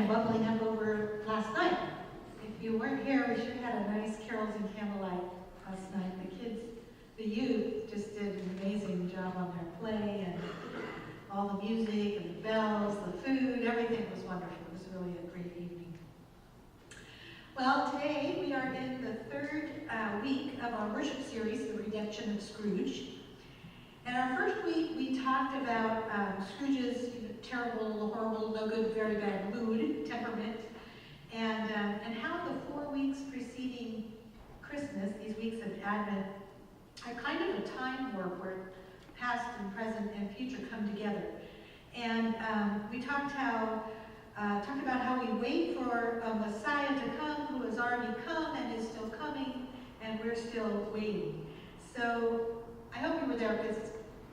bubbling up over last night. If you weren't here, we sure had a nice carols and candlelight last night. The kids, the youth, just did an amazing job on their play, and all the music and the bells, the food, everything was wonderful. It was really a great evening. Well, today we are in the third week of our worship series, The Redemption of Scrooge. And our first week, we talked about Scrooge's terrible, horrible, no good, very bad mood, temperament, and how the 4 weeks preceding Christmas, these weeks of Advent, are kind of a time warp where past and present and future come together. And we talked about how we wait for a Messiah to come who has already come and is still coming, and we're still waiting. So I hope you were there because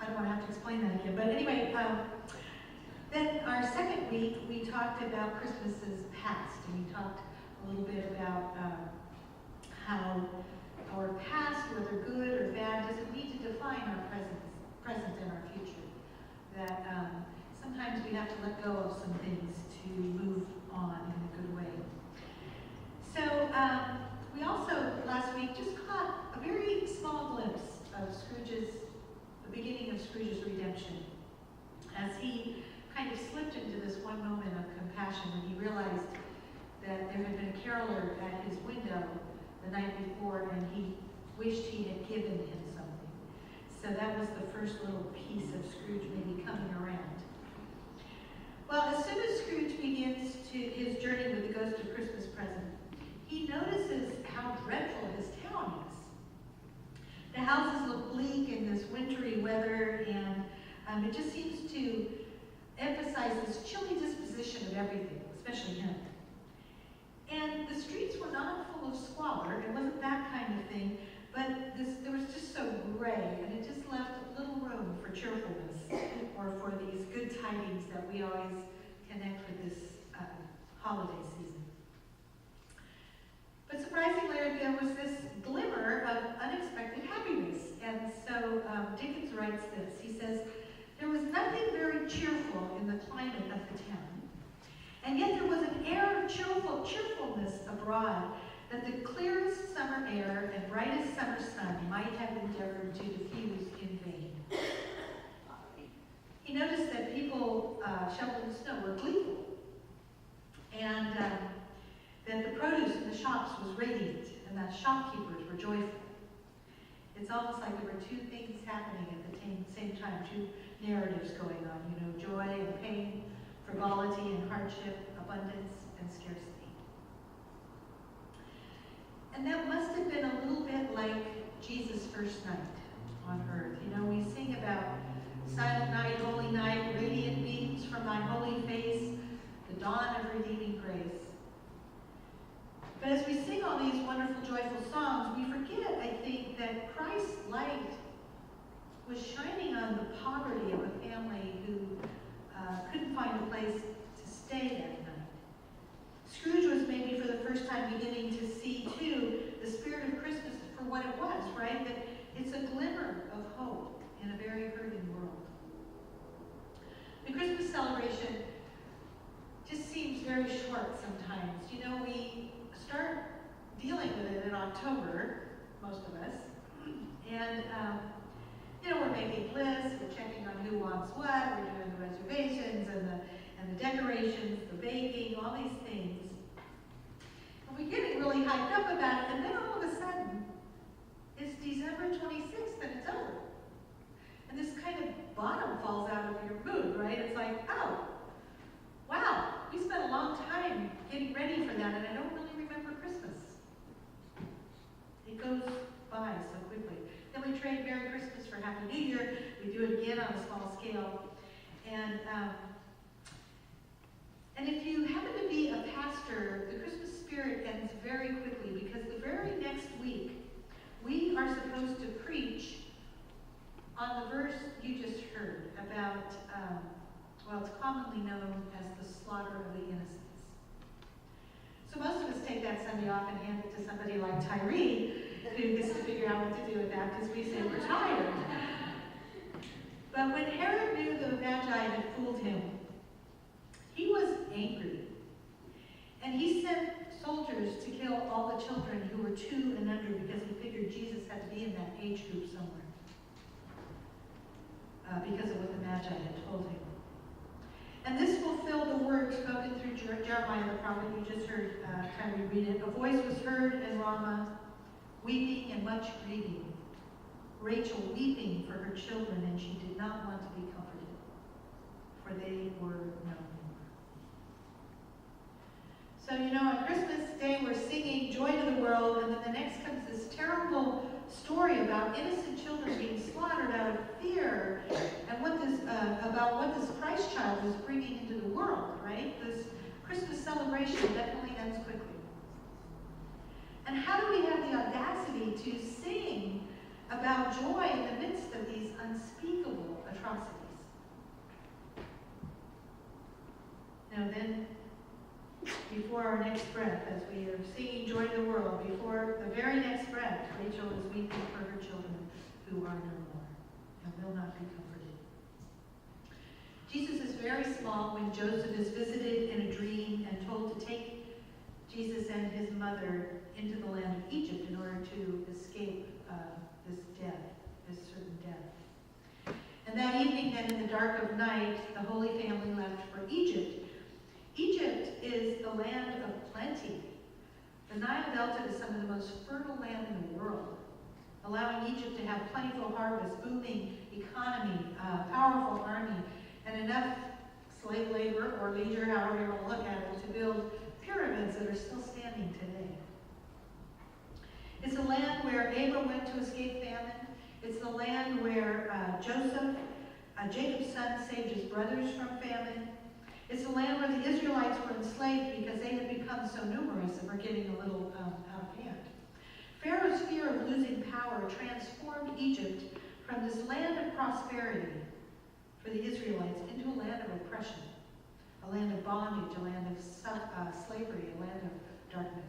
I don't want to have to explain that again. But anyway, then our second week, we talked about Christmas's past, and we talked a little bit about how our past, whether good or bad, doesn't need to define our present and our future. That sometimes we have to let go of some things to move on in a good way. So we also, last week, just caught a very small glimpse of the beginning of Scrooge's redemption, as he kind of slipped into this one moment of compassion when he realized that there had been a caroler at his window the night before, and he wished he had given him something. So that was the first little piece of Scrooge maybe coming around. Well, as soon as Scrooge begins his journey with the ghost of Christmas present, he notices how dreadful his town is. The houses look bleak in this wintry weather, and it just seems to emphasize this chilly disposition of everything, especially him. And the streets were not full of squalor, it wasn't that kind of thing, but there was just so gray, and it just left little room for cheerfulness or for these good tidings that we always connect with this holiday season. But surprisingly, there was this glimmer of unexpected happiness. And so Dickens writes this. He says, "There was nothing very cheerful in the climate of the town, and yet there was an air of cheerfulness abroad that the clearest summer air and brightest summer sun might have endeavored to diffuse in vain." He noticed that people shoveling snow were gleeful, and that the produce in the shops was radiant, and that shopkeepers were joyful. It's almost like there were two things happening at the same time, two narratives going on, joy and pain, frivolity and hardship, abundance and scarcity. And that must have been a little bit like Jesus' first night on earth. We sing about silent night, holy night, radiant beams from thy holy face, the dawn of redeeming grace. But as we sing all these wonderful, joyful songs, we forget, I think, that Christ's light was shining on the poverty of a family who couldn't find a place to stay that night. Scrooge was maybe for the first time beginning to see, too, the spirit of Christmas for what it was, right? That it's a glimmer of hope in a very hurting world. The Christmas celebration just seems very short sometimes. We start dealing with it in October, most of us, and we're making lists, we're checking on who wants what, we're doing the reservations and the decorations, the baking, all these things. And we're getting really hyped up about it, and then all of a sudden, it's December 26th and it's over. And this kind of bottom falls out of your mood, right? It's like, oh, wow, we spent a long time getting ready for that, and I don't really remember Christmas. It goes by so quickly. Then we trade Merry Christmas for Happy New Year. We do it again on a small scale. And if you happen to be a pastor, the Christmas spirit ends very quickly, because the very next week, we are supposed to preach on the verse you just heard about, it's commonly known as the slaughter of the innocents. So most of us take that Sunday off and hand it to somebody like Tyree, who gets to figure out what to do with that, because we say we're tired. But when Herod knew the Magi had fooled him, he was angry. sent soldiers to kill all the children who were 2 and under because he figured Jesus had to be in that age group somewhere. Because of what the Magi had told him. And this fulfilled the word spoken through Jeremiah the prophet. You just heard Kyrie read it. A voice was heard in Ramah, weeping and much grieving. Rachel weeping for her children, and she did not want to be comforted, for they were no more. So, on Christmas Day we're singing Joy to the World, and then the next comes this terrible story about innocent children being slaughtered out of fear, and about what this Christ child is bringing into the world, right? This Christmas celebration definitely ends quickly. And how do we have the audacity to sing about joy in the midst of these unspeakable atrocities? Now then, before our next breath, as we are singing Joy to the World, before the very next breath, Rachel is weeping for her children who are no more and will not be comforted. Jesus is very small when Joseph is visited in a dream and told to take Jesus and his mother into the land of Egypt in order to escape this certain death. And that evening then, in the dark of night, the Holy Family left for Egypt. Egypt is the land of plenty. The Nile Delta is some of the most fertile land in the world, allowing Egypt to have plentiful harvest, booming economy, powerful army, and enough slave labor or leisure, however you want to look at it, to build pyramids that are still standing today. It's a land where Abram went to escape famine. It's the land where Joseph, Jacob's son, saved his brothers from famine. It's the land where the Israelites were enslaved because they had become so numerous and were getting a little out of hand. Pharaoh's fear of losing power transformed Egypt from this land of prosperity for the Israelites into a land of oppression, a land of bondage, a land of slavery, a land of darkness.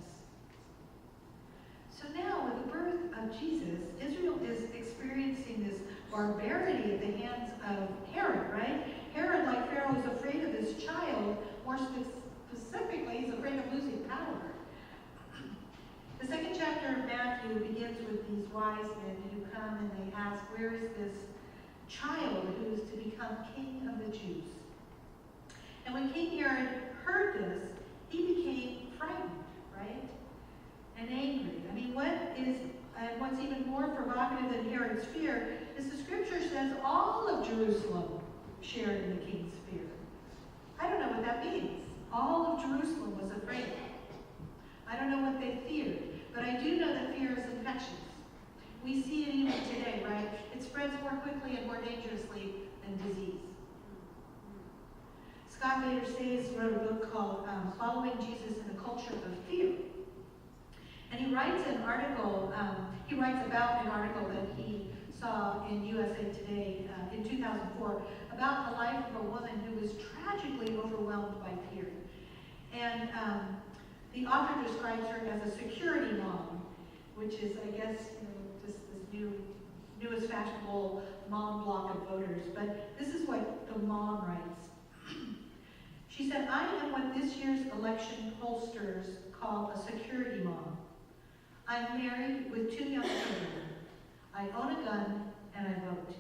So now, with the birth of Jesus, Israel is experiencing this barbarity at the hands of Herod, right? Herod, like Pharaoh, is afraid of his child. More specifically, he's afraid of losing power. The second chapter of Matthew begins with these wise men who come and they ask, where is this child who is to become king of the Jews? And when King Herod heard this, he became frightened, right? And angry. I mean, what's even more provocative than Herod's fear is the scripture says all of Jerusalem shared in the king's fear. I don't know what that means. All of Jerusalem was afraid. I don't know what they feared, but I do know that fear is infectious. We see it even today, right? It spreads more quickly and more dangerously than disease. Scott Bader Sayes wrote a book called Following Jesus in a Culture of Fear. And he writes about an article that he saw in USA Today in 2004 about the life of a woman who was tragically overwhelmed by fear. And the author describes her as a security mom, which is, I guess, just this newest fashionable mom block of voters. But this is what the mom writes. She said, I am what this year's election pollsters call a security mom. I'm married with 2 young children. I own a gun and I vote.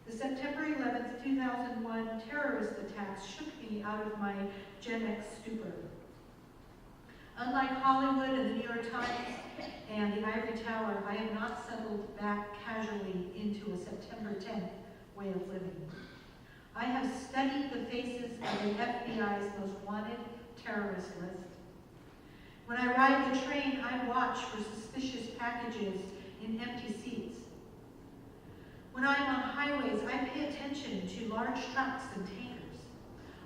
The September 11th, 2001 terrorist attacks shook me out of my Gen X stupor. Unlike Hollywood and the New York Times and the Ivory Tower, I have not settled back casually into a September 10th way of living. I have studied the faces of the FBI's most wanted terrorist list. When I ride the train, I watch for suspicious packages in empty seats. When I'm on highways, I pay attention to large trucks and tankers.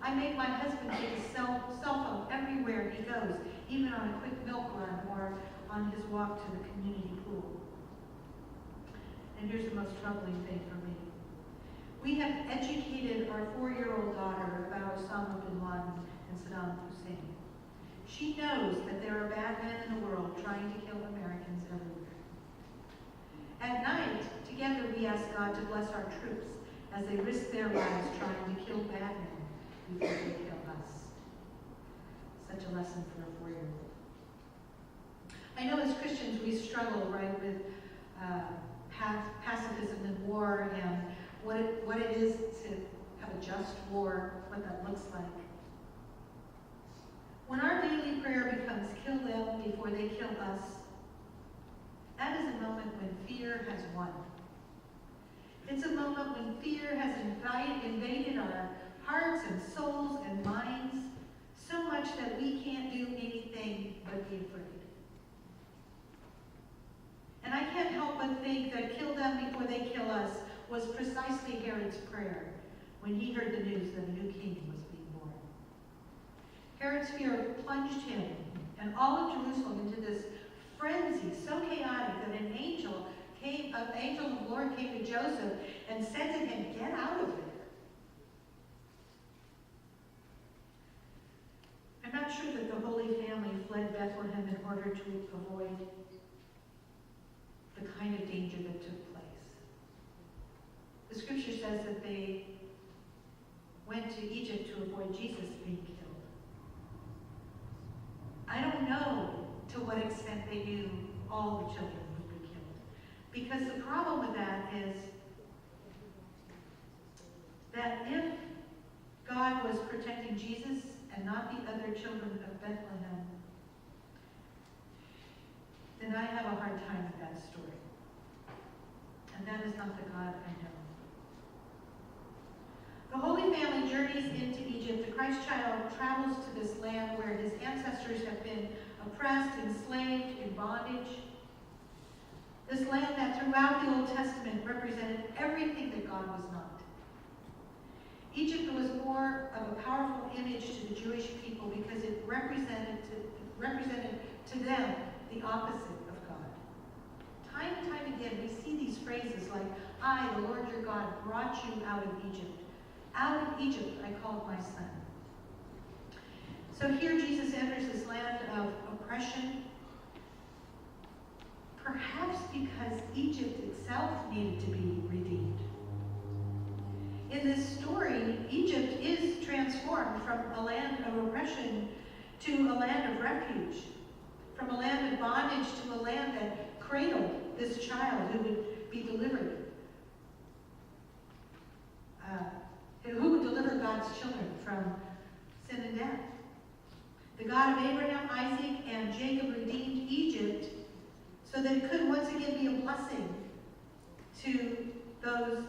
I make my husband take a cell phone everywhere he goes, even on a quick milk run or on his walk to the community pool. And here's the most troubling thing for me. We have educated our 4-year-old daughter about Osama bin Laden and Saddam Hussein. She knows that there are bad men in the world trying to kill Americans everywhere. At night, together we ask God to bless our troops as they risk their lives trying to kill bad men before they kill us. such a lesson for a 4-year-old. I know as Christians we struggle, right, with pacifism and war and what it is to have a just war, what that looks like. When our daily prayer becomes kill them before they kill us, that is a moment when fear has won. It's a moment when fear has invaded our hearts and souls and minds so much that we can't do anything but be afraid. And I can't help but think that kill them before they kill us was precisely Herod's prayer when he heard the news that a new king was being born. Herod's fear plunged him and all of Jerusalem into this frenzy so chaotic that an angel of the Lord came to Joseph and said to him, "Get out of there." I'm not sure that the Holy Family fled Bethlehem in order to avoid the kind of danger that took place. The scripture says that they went to Egypt to avoid Jesus being killed. I don't know to what extent they knew all the children would be killed. Because the problem with that is that if God was protecting Jesus and not the other children of Bethlehem, then I have a hard time with that story. And that is not the God I know. The Holy Family journeys into Egypt. The Christ child travels to this land where his ancestors have been oppressed, enslaved, in bondage. This land that throughout the Old Testament represented everything that God was not. Egypt was more of a powerful image to the Jewish people because it represented to them the opposite of God. Time and time again, we see these phrases like, "I, the Lord your God, brought you out of Egypt. Out of Egypt I called my son." So here Jesus enters this land of oppression, perhaps because Egypt itself needed to be redeemed. In this story, Egypt is transformed from a land of oppression to a land of refuge, from a land of bondage to a land that cradled this child who would be delivered, who would deliver God's children from sin and death. The God of Abraham, Isaac, and Jacob redeemed Egypt so that it could once again be a blessing to those,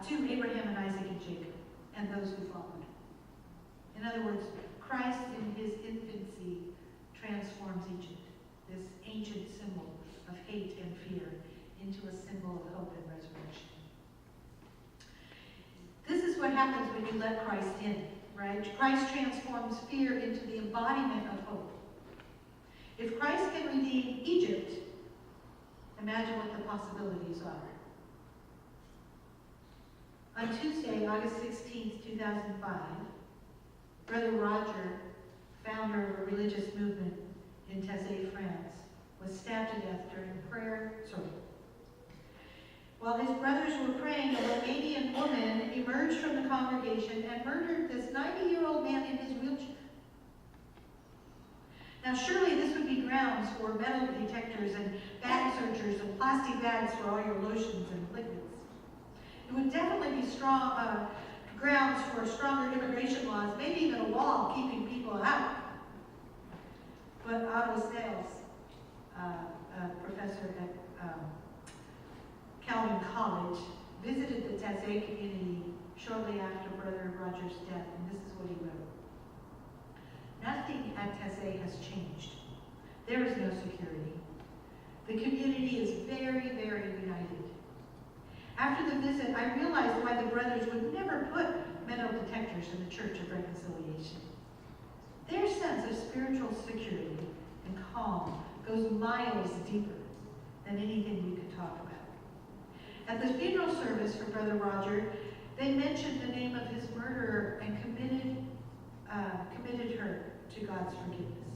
to Abraham and Isaac and Jacob, and those who followed. In other words, Christ in his infancy transforms Egypt, this ancient symbol of hate and fear, into a symbol of hope and resurrection. This is what happens when you let Christ in, right? Christ transforms fear into the embodiment of hope. If Christ can redeem Egypt, imagine what the possibilities are. On Tuesday, August 16th, 2005, Brother Roger, founder of a religious movement in Taizé, France, was stabbed to death during a prayer service. While his brothers were praying, a Romanian woman emerged from the congregation and murdered this 90-year-old man in his wheelchair. Now, surely this would be grounds for metal detectors and bag searchers and plastic bags for all your lotions and liquids. It would definitely be strong grounds for stronger immigration laws, maybe even a wall keeping people out. But Otto Sales, a professor at Calvin College, visited the Taizé community shortly after Brother Roger's death, and this is what he wrote. "Nothing at Taizé has changed. There is no security. The community is very, very united. After the visit, I realized why the brothers would never put metal detectors in the Church of Reconciliation. Their sense of spiritual security and calm goes miles deeper than anything we could talk about." At the funeral service for Brother Roger, they mentioned the name of his murderer and committed her to God's forgiveness.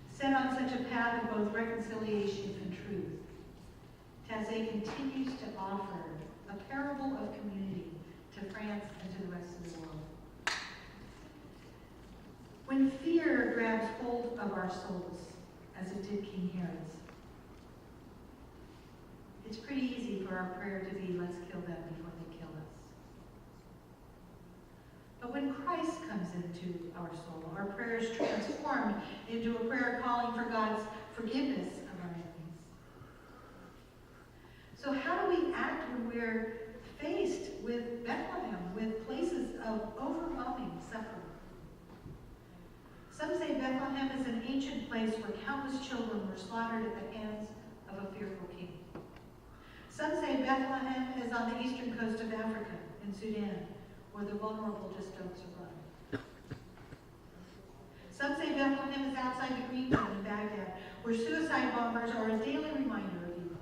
Set on such a path of both reconciliation and truth, Taizé continues to offer a parable of community to France and to the rest of the world. When fear grabs hold of our souls, as it did King Herod's. It's pretty easy for our prayer to be, let's kill them before they kill us. But when Christ comes into our soul, our prayer is transformed into a prayer calling for God's forgiveness of our enemies. So how do we act when we're faced with Bethlehem, with places of overwhelming suffering? Some say Bethlehem is an ancient place where countless children were slaughtered at the hands of a fearful king. Some say Bethlehem is on the eastern coast of Africa, in Sudan, where the vulnerable just don't survive. Some say Bethlehem is outside the Green Zone in Baghdad, where suicide bombers are a daily reminder of evil.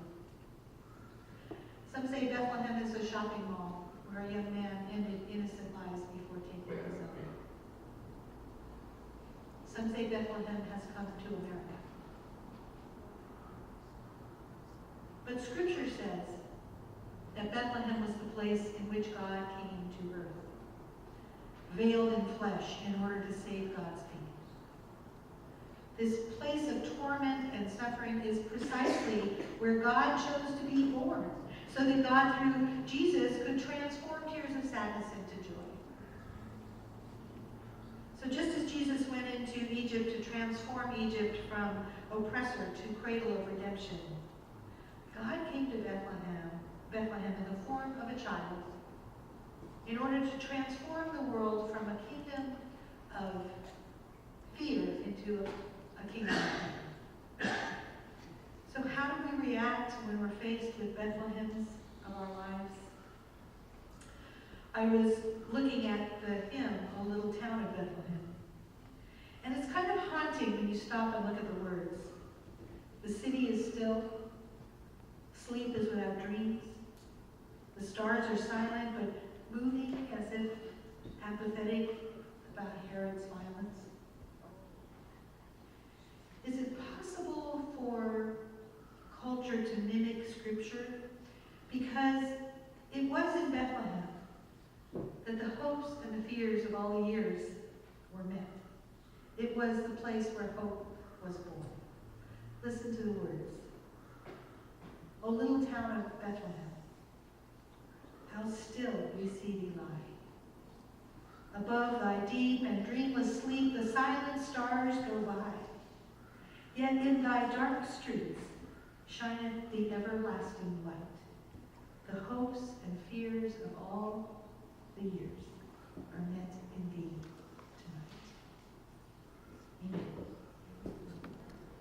Some say Bethlehem is a shopping mall, where a young man ended innocent lives before taking his own. Some say Bethlehem has come to America. But Scripture says that Bethlehem was the place in which God came to earth, veiled in flesh in order to save God's people. This place of torment and suffering is precisely where God chose to be born, so that God, through Jesus, could transform tears of sadness into joy. So just as Jesus went into Egypt to transform Egypt from oppressor to cradle of redemption, God came to Bethlehem in the form of a child, in order to transform the world from a kingdom of fear into a kingdom of faith. So how do we react when we're faced with Bethlehems of our lives? I was looking at the hymn, O Little Town of Bethlehem. And it's kind of haunting when you stop and look at the words. The city is still. Sleep is without dreams. The stars are silent, but moving as if apathetic about Herod's violence. Is it possible for culture to mimic Scripture? Because it was in Bethlehem that the hopes and the fears of all the years were met. It was the place where hope was born. Listen to the words. O little town of Bethlehem, how still we see thee lie. Above thy deep and dreamless sleep, the silent stars go by. Yet in thy dark streets shineth the everlasting light. The hopes and fears of all the years are met in thee.